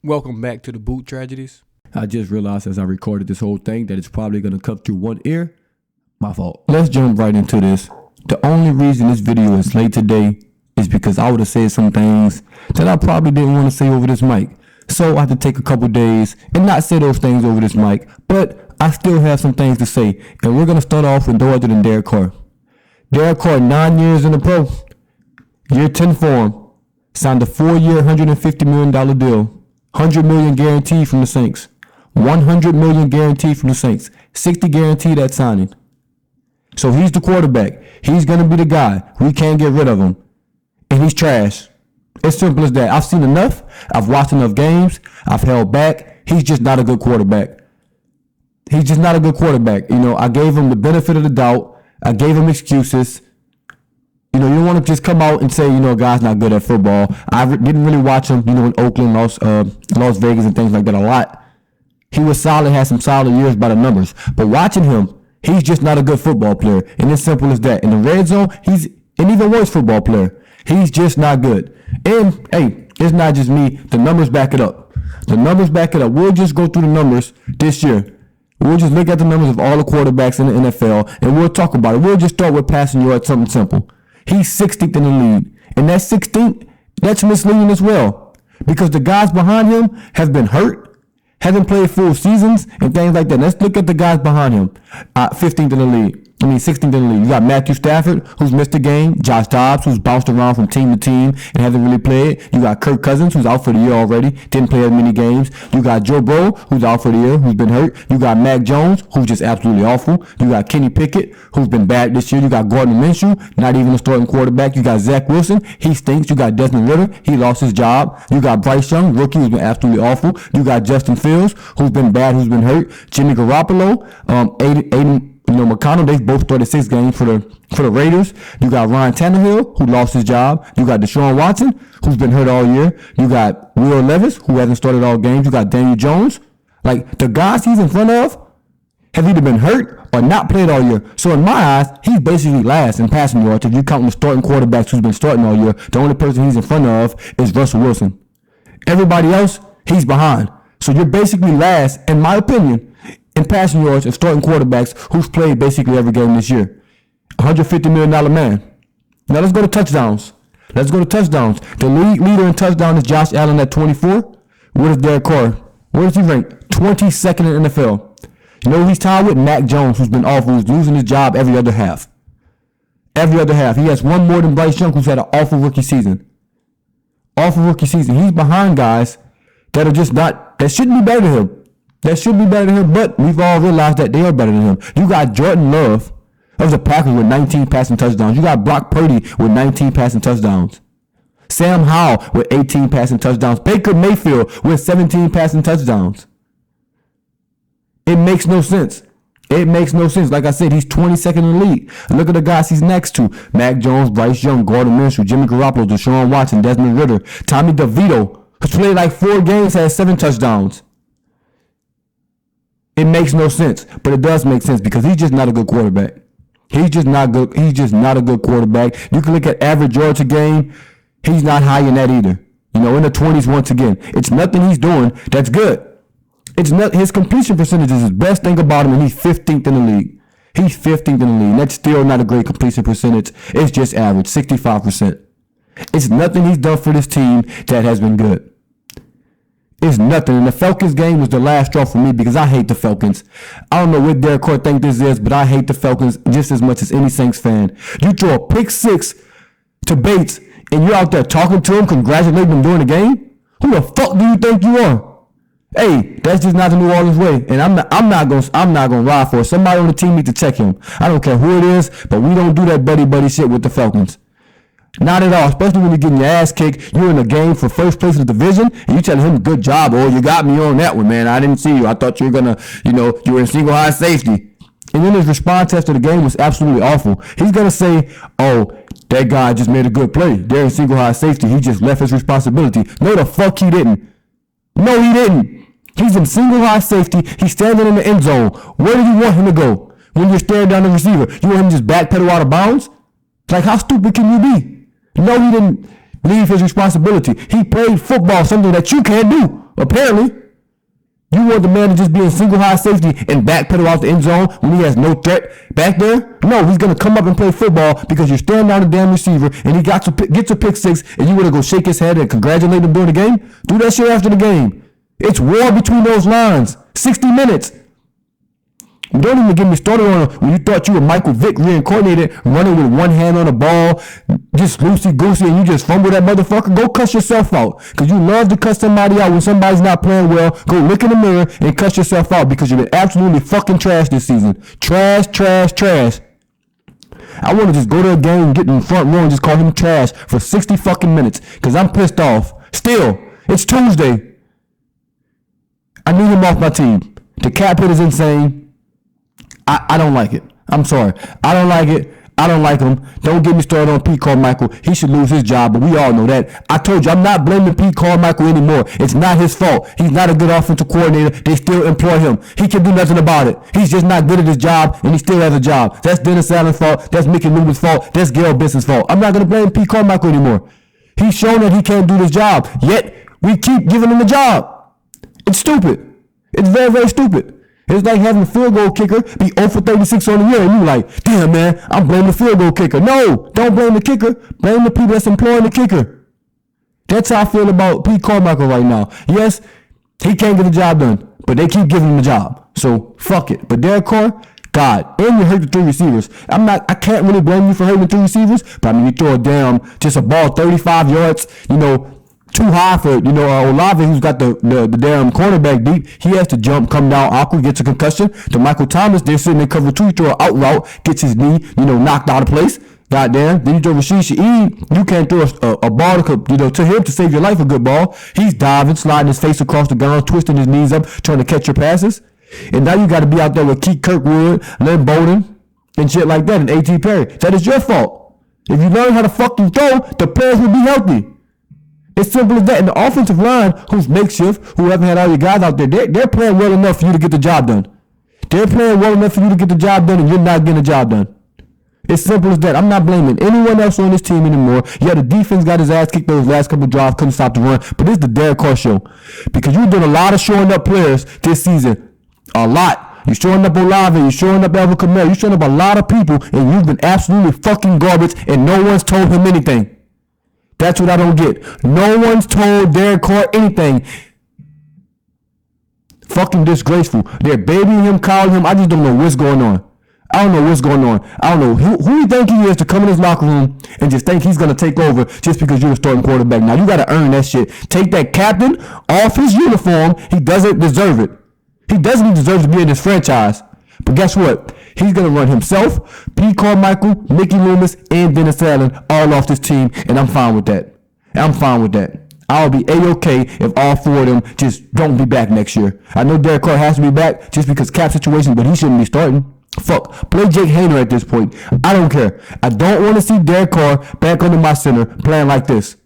Welcome back to the Boot Tragedies. I just realized as I recorded this whole thing that it's probably going to cut through one ear. My fault. Let's jump right into this. The only reason this video is late today is because I would have said some things that I probably didn't want to say over this mic. So I had to take a couple days and not say those things over this mic. But I still have some things to say. And we're going to start off with no other than Derek Carr. Derek Carr, 9 years in the pro. Year 10 for him. Signed a 4-year, $150 million deal. $100 million guaranteed from the Saints. $100 million guaranteed from the Saints. $60 guaranteed at signing. So he's the quarterback. He's going to be the guy. We can't get rid of him. And he's trash. It's simple as that. I've seen enough. I've watched enough games. I've held back. He's just not a good quarterback. He's just not a good quarterback. You know, I gave him the benefit of the doubt. I gave him excuses. You know, you don't want to just come out and say, you know, guy's not good at football. I didn't really watch him, you know, in Oakland, Las Vegas and things like that a lot. He was solid, had some solid years by the numbers. But watching him, he's just not a good football player. And it's simple as that. In the red zone, he's an even worse football player. He's just not good. And, hey, it's not just me. The numbers back it up. The numbers back it up. We'll just go through the numbers this year. We'll just look at the numbers of all the quarterbacks in the NFL, and we'll talk about it. We'll just start with passing yards, something simple. He's 16th in the league. And that 16th, that's misleading as well. Because the guys behind him have been hurt, haven't played full seasons, and things like that. Let's look at the guys behind him. 16th in the league. 16th in the league. You got Matthew Stafford, who's missed a game. Josh Dobbs, who's bounced around from team to team and hasn't really played. You got Kirk Cousins, who's out for the year already. Didn't play as many games. You got Joe Burrow, who's out for the year, who's been hurt. You got Mac Jones, who's just absolutely awful. You got Kenny Pickett, who's been bad this year. You got Gardner Minshew, not even a starting quarterback. You got Zach Wilson, he stinks. You got Desmond Ritter, he lost his job. You got Bryce Young, rookie, who's been absolutely awful. You got Justin Fields, who's been bad, who's been hurt. Jimmy Garoppolo, Aiden McConnell, they both started 6 games for the Raiders. You got Ryan Tannehill, who lost his job. You got Deshaun Watson, who's been hurt all year. You got Will Levis, who hasn't started all games. You got Daniel Jones. Like, the guys he's in front of have either been hurt or not played all year. So in my eyes, he's basically last in passing yards. If you count the starting quarterbacks who's been starting all year, the only person he's in front of is Russell Wilson. Everybody else, he's behind. So you're basically last, in my opinion, in passing yards and starting quarterbacks who's played basically every game this year. $150 million man. Now let's go to touchdowns. The league leader in touchdowns is Josh Allen at 24. What is Derek Carr? Where does he rank? 22nd in the NFL. You know who he's tied with? Mac Jones, who's been awful, who's losing his job every other half. He has one more than Bryce Young, who's had an awful rookie season. He's behind guys that are just not, that shouldn't be better than him. But we've all realized that they are better than him. You got Jordan Love of the Packers with 19 passing touchdowns. You got Brock Purdy with 19 passing touchdowns. Sam Howell with 18 passing touchdowns. Baker Mayfield with 17 passing touchdowns. It makes no sense. Like I said, he's 22nd in the league. Look at the guys he's next to. Mac Jones, Bryce Young, Gardner Minshew, Jimmy Garoppolo, Deshaun Watson, Desmond Ritter, Tommy DeVito, who's played like 4 games, has 7 touchdowns. It makes no sense, but it does make sense because he's just not a good quarterback. He's just not a good quarterback. You can look at average yards a game. He's not high in that either. You know, in the 20s once again. It's nothing he's doing that's good. It's not his completion percentage is his best thing about him, and he's 15th in the league. That's still not a great completion percentage. It's just average, 65%. It's nothing he's done for this team that has been good. It's nothing. And the Falcons game was the last straw for me because I hate the Falcons. I don't know what Derek Carr think this is, but I hate the Falcons just as much as any Saints fan. You throw a pick 6 to Bates and you're out there talking to him, congratulating him during the game? Who the fuck do you think you are? Hey, that's just not the New Orleans way. And I'm not gonna ride for it. Somebody on the team need to check him. I don't care who it is, but we don't do that buddy shit with the Falcons. Not at all, especially when you're getting your ass kicked. You're in the game for first place in the division, and you telling him, good job, oh, you got me on that one, man. I didn't see you. I thought you were going to, you were in single high safety. And then his response after the game was absolutely awful. He's going to say, oh, that guy just made a good play. They're in single high safety. He just left his responsibility. No, the fuck he didn't. No, he didn't. He's in single high safety. He's standing in the end zone. Where do you want him to go when you're staring down the receiver? You want him to just backpedal out of bounds? Like, how stupid can you be? No, he didn't leave his responsibility. He played football, something that you can't do. Apparently. You want the man to just be in single high safety and backpedal out the end zone when he has no threat back there? No, he's going to come up and play football because you're staring down the damn receiver and he gets a pick six and you want to go shake his head and congratulate him during the game? Do that shit after the game. It's war between those lines. 60 minutes. Don't even get me started on when you thought you were Michael Vick reincarnated, running with one hand on the ball, just loosey-goosey, and you just fumble that motherfucker. Go cuss yourself out. Because you love to cuss somebody out when somebody's not playing well. Go look in the mirror and cuss yourself out because you've been absolutely fucking trash this season. Trash, trash, trash. I want to just go to a game, get in the front row, and just call him trash for 60 fucking minutes. Because I'm pissed off. Still, it's Tuesday. I need him off my team. The cap hit is insane. I don't like it. I'm sorry. I don't like it. I don't like him. Don't get me started on Pete Carmichael. He should lose his job, but we all know that. I told you, I'm not blaming Pete Carmichael anymore. It's not his fault. He's not a good offensive coordinator. They still employ him. He can do nothing about it. He's just not good at his job, and he still has a job. That's Dennis Allen's fault. That's Mickey Loomis' fault. That's Gail Benson's fault. I'm not going to blame Pete Carmichael anymore. He's shown that he can't do this job, yet we keep giving him the job. It's stupid. It's very, very stupid. It's like having a field goal kicker be 0 for 36 on the year, and you like, damn, man, I'm blaming the field goal kicker. No, don't blame the kicker. Blame the people that's employing the kicker. That's how I feel about Pete Carmichael right now. Yes, he can't get the job done, but they keep giving him the job. So, fuck it. But Derek Carr, God, and you hurt the three receivers. I can't really blame you for hurting the three receivers, but I mean, you throw a just a ball 35 yards, too high for, Olave, who's got the damn cornerback deep. He has to jump, come down awkward, gets a concussion. To Michael Thomas, they're sitting in cover two, throw an out route, gets his knee, knocked out of place. Goddamn. Then you throw Rashid Shaheed. You can't throw a ball to him to save your life, a good ball. He's diving, sliding his face across the ground, twisting his knees up, trying to catch your passes. And now you got to be out there with Keith Kirkwood, Lynn Bowden, and shit like that, and A.T. Perry. That is your fault. If you learn how to fucking throw, the players will be healthy. It's simple as that. And the offensive line, who's makeshift, who haven't had all your guys out there, they're playing well enough for you to get the job done. They're playing well enough for you to get the job done, and you're not getting the job done. It's simple as that. I'm not blaming anyone else on this team anymore. Yeah, the defense got his ass kicked those last couple drives, couldn't stop the run. But it's the Derek Carr show. Because you've done a lot of showing up players this season. A lot. You're showing up Olave, you're showing up Alvin Kamara, you're showing up a lot of people, and you've been absolutely fucking garbage, and no one's told him anything. That's what I don't get. No one's told Derek Carr anything. Fucking disgraceful. They're babying him, calling him. I just don't know what's going on. I don't know what's going on. I don't know who you think he is to come in his locker room and just think he's going to take over just because you're a starting quarterback. Now, you got to earn that shit. Take that captain off his uniform. He doesn't deserve it. He doesn't deserve to be in this franchise. But guess what? He's going to run himself, Pete Carmichael, Mickey Loomis, and Dennis Allen all off this team, and I'm fine with that. I'm fine with that. I'll be A-okay if all four of them just don't be back next year. I know Derek Carr has to be back just because cap situation, but he shouldn't be starting. Fuck. Play Jake Hayner at this point. I don't care. I don't want to see Derek Carr back under my center playing like this.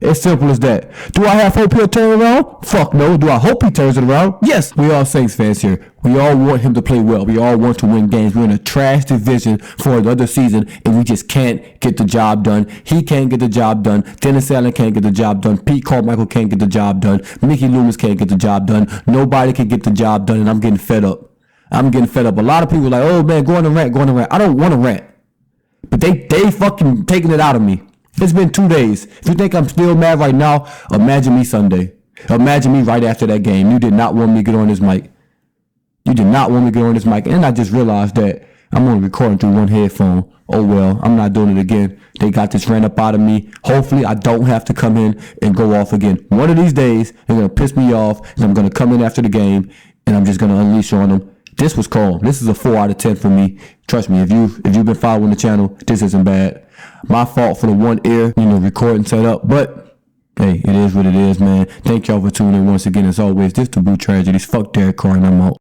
It's simple as that. Do I have hope he'll turn it around? Fuck no. Do I hope he turns it around? Yes. We all Saints fans here. We all want him to play well. We all want to win games. We're in a trash division for another season, and we just can't get the job done. He can't get the job done. Dennis Allen can't get the job done. Pete Carmichael can't get the job done. Mickey Loomis can't get the job done. Nobody can get the job done, and I'm getting fed up. I'm getting fed up. A lot of people are like, oh man, go on a rant. I don't want to rant. But they fucking taking it out of me. It's been 2 days. If you think I'm still mad right now, imagine me Sunday. Imagine me right after that game. You did not want me to get on this mic. You did not want me to get on this mic. And I just realized that I'm only recording through one headphone. Oh well, I'm not doing it again. They got this rant up out of me. Hopefully I don't have to come in and go off again. One of these days, they're going to piss me off, and I'm going to come in after the game, and I'm just going to unleash on them. This was calm. This is a 4 out of 10 for me. Trust me, if you've been following the channel, this isn't bad. My fault for the one ear, recording setup, but hey, it is what it is, man. Thank y'all for tuning in once again. As always, this the Boot Tragedies. Fuck Derek Carr, and I'm out.